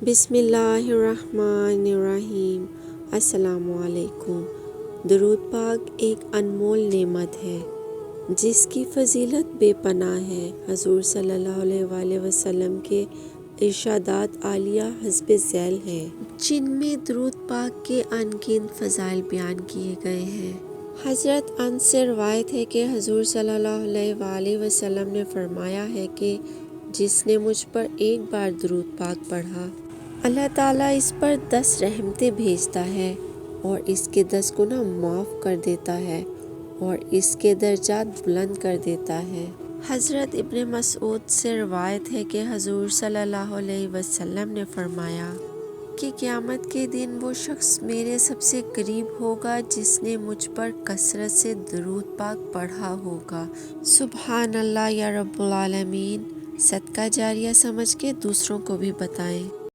بسم اللہ الرحمن الرحیم۔ السلام علیکم۔ درود پاک ایک انمول نعمت ہے جس کی فضیلت بے پناہ ہے۔ حضور صلی اللہ علیہ وآلہ وسلم کے ارشادات عالیہ حسب ذیل ہیں جن میں درود پاک کے ان گنت فضائل بیان کیے گئے ہیں۔ حضرت انس سے روایت ہے کہ حضور صلی اللہ علیہ وآلہ وسلم نے فرمایا ہے کہ جس نے مجھ پر ایک بار درود پاک پڑھا، اللہ تعالیٰ اس پر 10 رحمتیں بھیجتا ہے اور اس کے 10 گناہ معاف کر دیتا ہے اور اس کے درجات بلند کر دیتا ہے۔ حضرت ابن مسعود سے روایت ہے کہ حضور صلی اللہ علیہ وسلم نے فرمایا کہ قیامت کے دن وہ شخص میرے سب سے قریب ہوگا جس نے مجھ پر کثرت سے درود پاک پڑھا ہوگا۔ سبحان اللہ یا رب العالمین۔ صدقہ جاریہ سمجھ کے دوسروں کو بھی بتائیں۔